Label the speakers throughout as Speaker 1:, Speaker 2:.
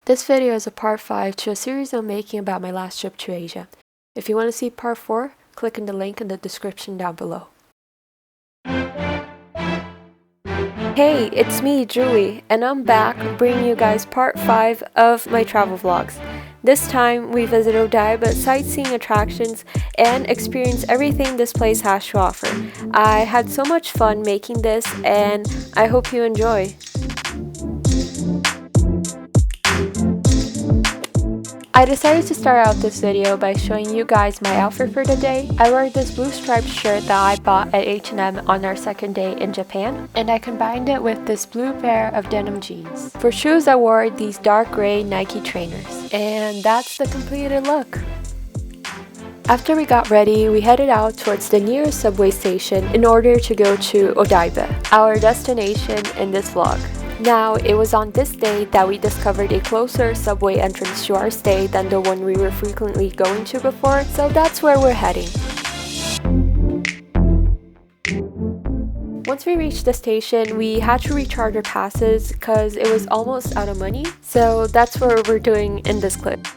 Speaker 1: This video is a part 5 to a series I'm making about my last trip to Asia. If you want to see part 4, click on the link in the description down below. Hey, it's me, Julie, and I'm back bringing you guys part 5 of my travel vlogs. This time, we visit Odaiba sightseeing attractions and experience everything this place has to offer. I had so much fun making this, and I hope you enjoy. I decided to start out this video by showing you guys my outfit for the day. I wore this blue striped shirt that I bought at H&M on our second day in Japan, and I combined it with this blue pair of denim jeans. For shoes, I wore these dark gray Nike trainers, and that's the completed look. After we got ready, we headed out towards the nearest subway station in order to go to Odaiba, our destination in this vlog. Now, it was on this day that we discovered a closer subway entrance to our stay than the one we were frequently going to before, so that's where we're heading. Once we reached the station, we had to recharge our passes because it was almost out of money, so that's what we're doing in this clip.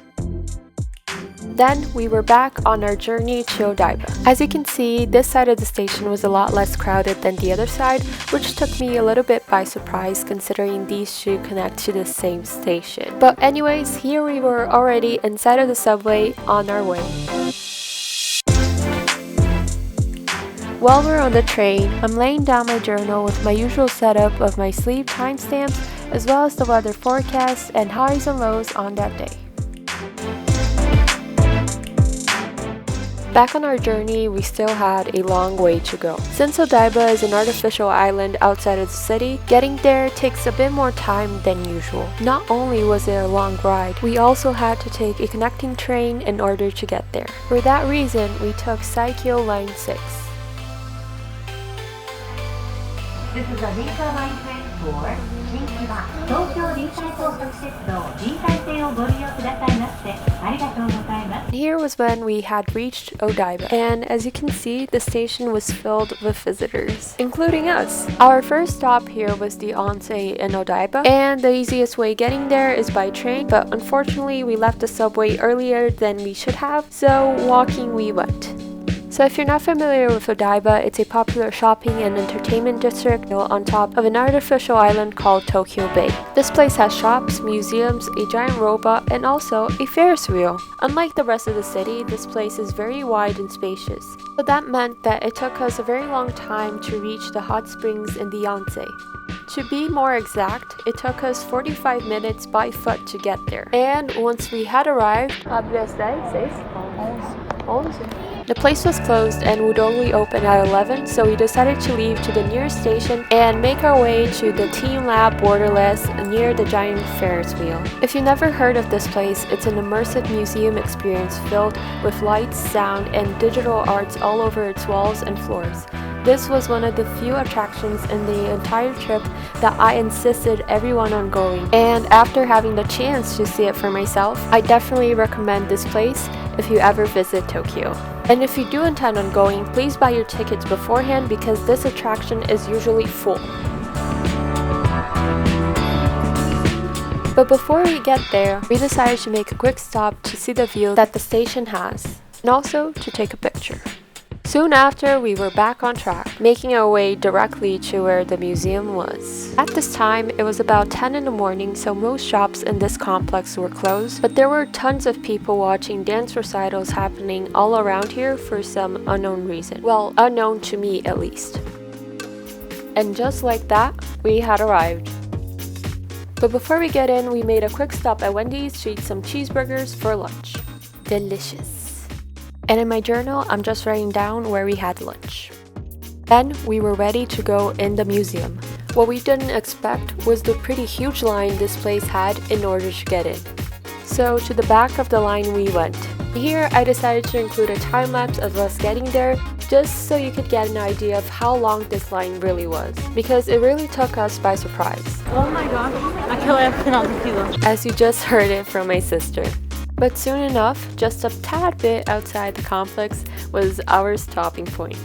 Speaker 1: Then, we were back on our journey to Odaiba. As you can see, this side of the station was a lot less crowded than the other side, which took me a little bit by surprise considering these two connect to the same station. But anyways, here we were already inside of the subway on our way. While we're on the train, I'm laying down my journal with my usual setup of my sleep timestamps, as well as the weather forecast and highs and lows on that day. Back on our journey, we still had a long way to go. Since Odaiba is an artificial island outside of the city, getting there takes a bit more time than usual. Not only was it a long ride, we also had to take a connecting train in order to get there. For that reason, we took Saikyo Line 6.
Speaker 2: This is a Winter Line train for 新木場東京臨海高速鉄道臨海線をご利用くださいましてありがとうございます。
Speaker 1: Here was when we had reached Odaiba, and as you can see, the station was filled with visitors, including us. Our first stop here was the onsen in Odaiba, and the easiest way getting there is by train, but unfortunately we left the subway earlier than we should have, so walking we went. So if you're not familiar with Odaiba, it's a popular shopping and entertainment district on top of an artificial island called Tokyo Bay. This place has shops, museums, a giant robot, and also a Ferris wheel. Unlike the rest of the city, this place is very wide and spacious. So that meant that it took us a very long time to reach the hot springs in the onsen. To be more exact, it took us 45 minutes by foot to get there. And once we had arrived, the place was closed and would only open at 11, so we decided to leave to the nearest station and make our way to the Teamlab Borderless near the giant Ferris wheel. If you've never heard of this place, it's an immersive museum experience filled with lights, sound, and digital arts all over its walls and floors. This was one of the few attractions in the entire trip that I insisted everyone on going, and after having the chance to see it for myself, I definitely recommend this place if you ever visit Tokyo. And if you do intend on going, please buy your tickets beforehand because this attraction is usually full. But before we get there, we decided to make a quick stop to see the view that the station has, and also to take a picture. Soon after, we were back on track, making our way directly to where the museum was. At this time, it was about 10 in the morning, so most shops in this complex were closed, but there were tons of people watching dance recitals happening all around here for some unknown reason. Well, unknown to me at least. And just like that, we had arrived. But before we get in, we made a quick stop at Wendy's to eat some cheeseburgers for lunch. Delicious. And in my journal, I'm just writing down where we had lunch. Then we were ready to go in the museum. What we didn't expect was the pretty huge line this place had in order to get in. So to the back of the line we went. Here I decided to include a time lapse of us getting there just so you could get an idea of how long this line really was, because it really took us by surprise.
Speaker 3: Oh my gosh,
Speaker 1: As you just heard it from my sister. But soon enough, just a tad bit outside the complex was our stopping point.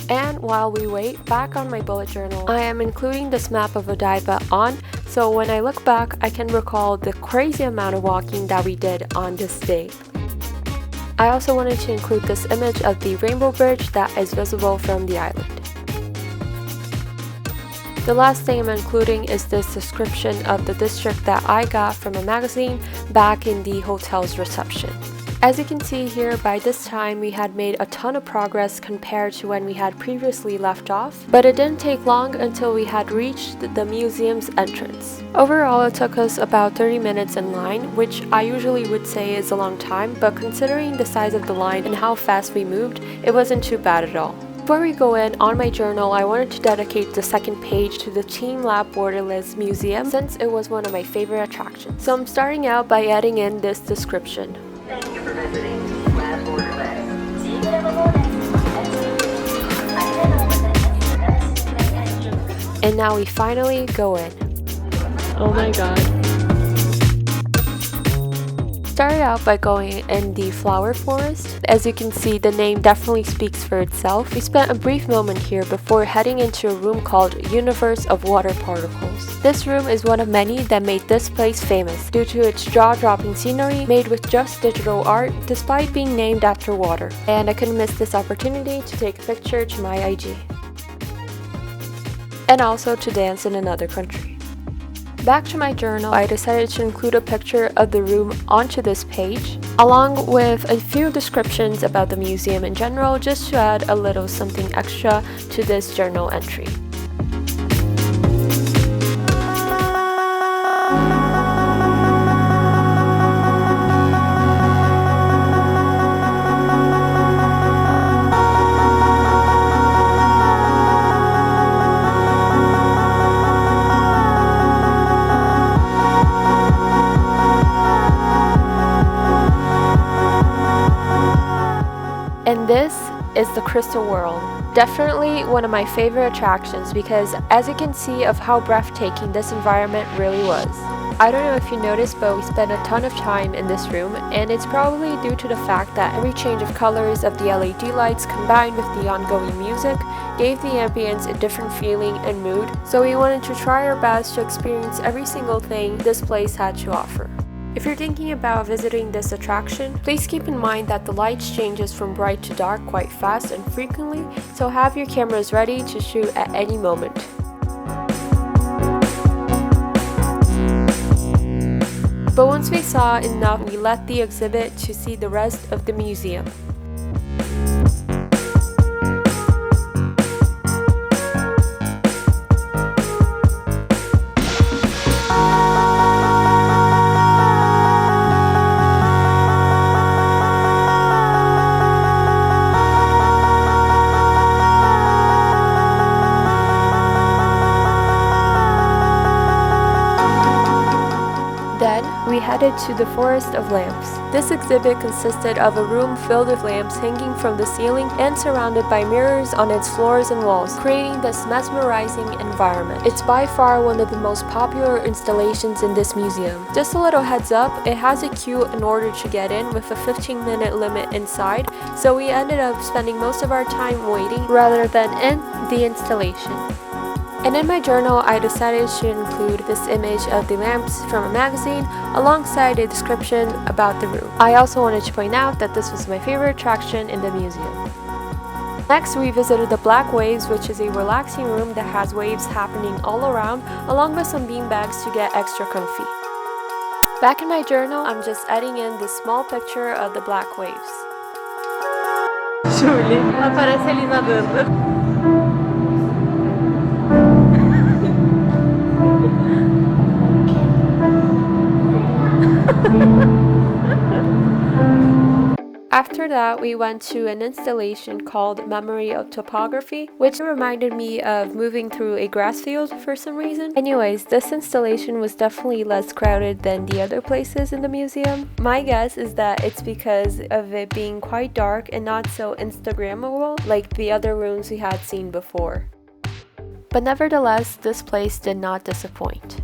Speaker 1: And while we wait, back on my bullet journal, I am including this map of Odaiba on so when I look back, I can recall the crazy amount of walking that we did on this day. I also wanted to include this image of the rainbow bridge that is visible from the island. The last thing I'm including is this description of the district that I got from a magazine back in the hotel's reception. As you can see here, by this time we had made a ton of progress compared to when we had previously left off, but it didn't take long until we had reached the museum's entrance. Overall, it took us about 30 minutes in line, which I usually would say is a long time, but considering the size of the line and how fast we moved, it wasn't too bad at all. Before we go in, on my journal, I wanted to dedicate the second page to the Teamlab Borderless museum since it was one of my favorite attractions. So I'm starting out by adding in this description.
Speaker 2: Thank you for visiting Teamlab Borderless. Teamlab Borderless.
Speaker 1: And now we finally go in.
Speaker 3: Oh my god.
Speaker 1: Started out by going in the flower forest. As you can see, the name definitely speaks for itself. We spent a brief moment here before heading into a room called Universe of Water Particles. This room is one of many that made this place famous due to its jaw-dropping scenery made with just digital art despite being named after water. And I couldn't miss this opportunity to take a picture to my IG. And also to dance in another country. Back to my journal, I decided to include a picture of the room onto this page, along with a few descriptions about the museum in general, just to add a little something extra to this journal entry. And this is the Crystal World. Definitely one of my favorite attractions because as you can see of how breathtaking this environment really was. I don't know if you noticed, but we spent a ton of time in this room, and it's probably due to the fact that every change of colors of the LED lights combined with the ongoing music gave the ambience a different feeling and mood, so we wanted to try our best to experience every single thing this place had to offer. If you're thinking about visiting this attraction, please keep in mind that the lights changes from bright to dark quite fast and frequently, so have your cameras ready to shoot at any moment. But once we saw enough, we left the exhibit to see the rest of the museum. We headed to the Forest of Lamps. This exhibit consisted of a room filled with lamps hanging from the ceiling and surrounded by mirrors on its floors and walls, creating this mesmerizing environment. It's by far one of the most popular installations in this museum. Just a little heads up, it has a queue in order to get in with a 15-minute limit inside, so we ended up spending most of our time waiting rather than in the installation. And in my journal, I decided to include this image of the lamps from a magazine alongside a description about the room. I also wanted to point out that this was my favorite attraction in the museum. Next, we visited the Black Waves, which is a relaxing room that has waves happening all around, along with some beanbags to get extra comfy. Back in my journal, I'm just adding in this small picture of the Black Waves.
Speaker 3: Julie, aparece ali nadando.
Speaker 1: After that, we went to an installation called Memory of Topography, which reminded me of moving through a grass field for some reason. Anyways, this installation was definitely less crowded than the other places in the museum. My guess is that it's because of it being quite dark and not so Instagrammable like the other rooms we had seen before. But nevertheless, this place did not disappoint.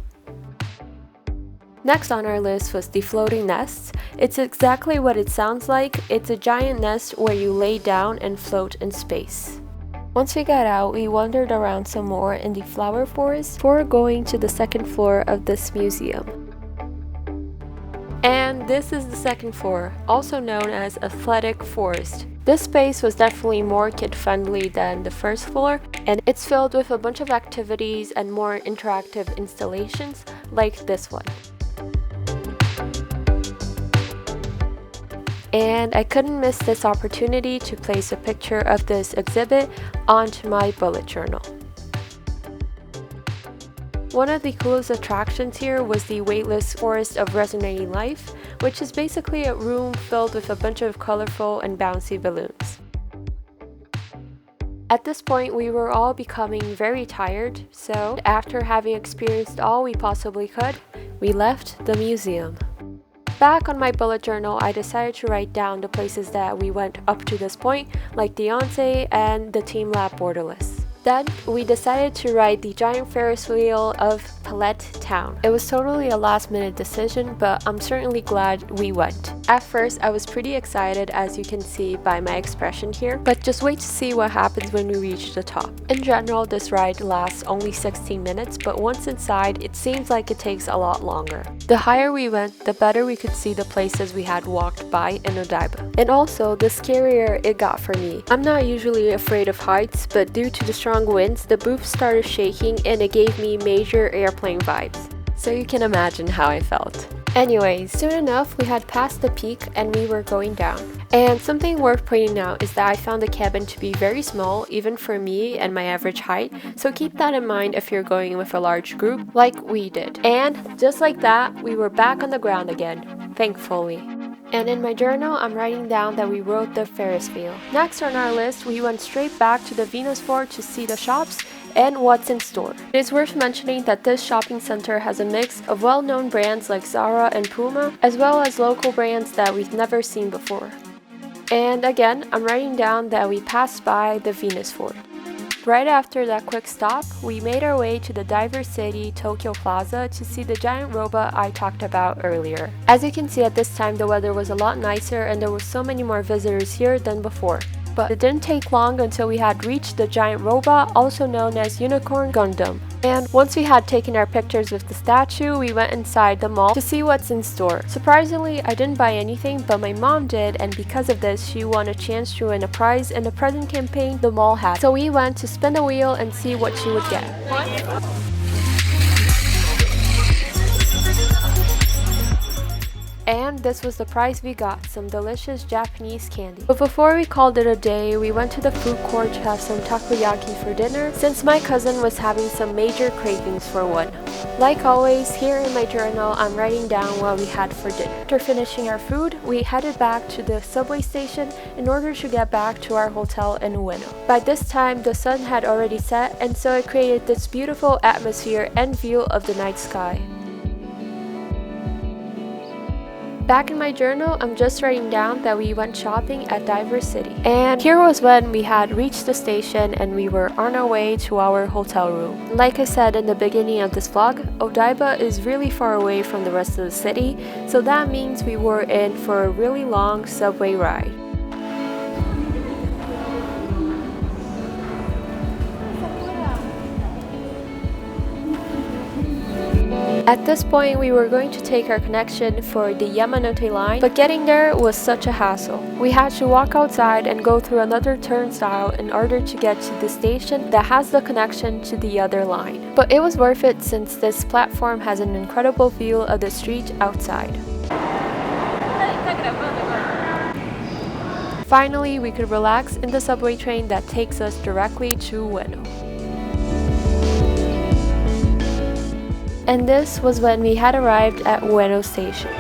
Speaker 1: Next on our list was the floating nests. It's exactly what it sounds like. It's a giant nest where you lay down and float in space. Once we got out, we wandered around some more in the flower forest before going to the second floor of this museum. And this is the second floor, also known as Athletic Forest. This space was definitely more kid-friendly than the first floor, and it's filled with a bunch of activities and more interactive installations like this one. And I couldn't miss this opportunity to place a picture of this exhibit onto my bullet journal. One of the coolest attractions here was the Weightless Forest of Resonating Life, which is basically a room filled with a bunch of colorful and bouncy balloons. At this point, we were all becoming very tired, so after having experienced all we possibly could, we left the museum. Back on my bullet journal, I decided to write down the places that we went up to this point, like the Yonsei and the Teamlab Borderless. Then, we decided to ride the giant Ferris wheel of Pallette Town. It was totally a last-minute decision, but I'm certainly glad we went. At first, I was pretty excited, as you can see by my expression here, but just wait to see what happens when we reach the top. In general, this ride lasts only 16 minutes, but once inside, it seems like it takes a lot longer. The higher we went, the better we could see the places we had walked by in Odaiba. And also, the scarier it got for me. I'm not usually afraid of heights, but due to the strong winds, the booth started shaking and it gave me major airplane vibes. So you can imagine how I felt. Anyways, soon enough we had passed the peak and we were going down. And something worth pointing out is that I found the cabin to be very small, even for me and my average height, so keep that in mind if you're going with a large group like we did. And just like that, we were back on the ground again, thankfully. And in my journal, I'm writing down that we rode the Ferris wheel. Next on our list, we went straight back to the Venus floor to see the shops and what's in store. It is worth mentioning that this shopping center has a mix of well-known brands like Zara and Puma, as well as local brands that we've never seen before. And again, I'm writing down that we passed by the Venus floor. Right after that quick stop, we made our way to the Diver City Tokyo Plaza to see the giant robot I talked about earlier. As you can see, at this time the weather was a lot nicer and there were so many more visitors here than before. But it didn't take long until we had reached the giant robot, also known as Unicorn Gundam. And once we had taken our pictures with the statue, we went inside the mall to see what's in store. Surprisingly, I didn't buy anything, but my mom did, and because of this, she won a chance to win a prize in the present campaign the mall had. So we went to spin the wheel and see what she would get. And this was the prize we got, some delicious Japanese candy. But before we called it a day, we went to the food court to have some takoyaki for dinner, since my cousin was having some major cravings for one. Like always, here in my journal, I'm writing down what we had for dinner. After finishing our food, we headed back to the subway station in order to get back to our hotel in Ueno. By this time, the sun had already set, and so it created this beautiful atmosphere and view of the night sky. Back in my journal, I'm just writing down that we went shopping at Diver City. And here was when we had reached the station and we were on our way to our hotel room. Like I said in the beginning of this vlog, Odaiba is really far away from the rest of the city, so that means we were in for a really long subway ride. At this point, we were going to take our connection for the Yamanote line, but getting there was such a hassle. We had to walk outside and go through another turnstile in order to get to the station that has the connection to the other line. But it was worth it since this platform has an incredible view of the street outside. Finally, we could relax in the subway train that takes us directly to Ueno. And this was when we had arrived at Ueno Station.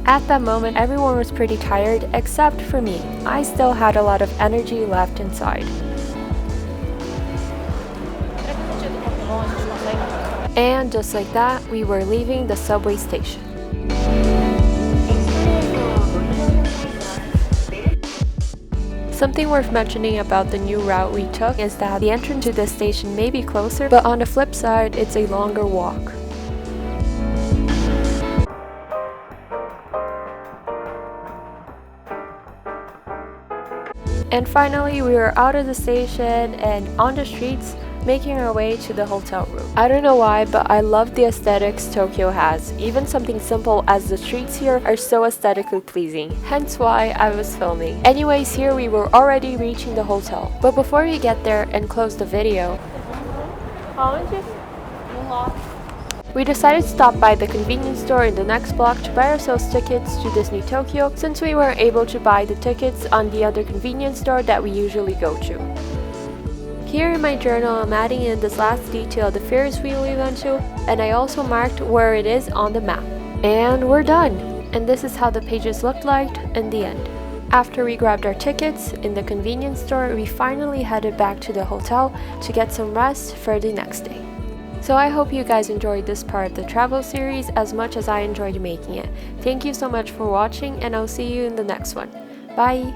Speaker 1: At that moment, everyone was pretty tired except for me. I still had a lot of energy left inside. And just like that, we were leaving the subway station. Something worth mentioning about the new route we took is that the entrance to this station may be closer, but on the flip side, it's a longer walk. And finally, we were out of the station and on the streets, making our way to the hotel room. I don't know why, but I love the aesthetics Tokyo has. Even something simple as the streets here are so aesthetically pleasing, hence why I was filming. Anyways, here we were already reaching the hotel. But before we get there and close the video, we decided to stop by the convenience store in the next block to buy ourselves tickets to Disney Tokyo, since we weren't able to buy the tickets on the other convenience store that we usually go to. Here in my journal, I'm adding in this last detail, the Ferris wheel we went to, and I also marked where it is on the map. And we're done! And this is how the pages looked like in the end. After we grabbed our tickets in the convenience store, we finally headed back to the hotel to get some rest for the next day. So I hope you guys enjoyed this part of the travel series as much as I enjoyed making it. Thank you so much for watching, and I'll see you in the next one. Bye!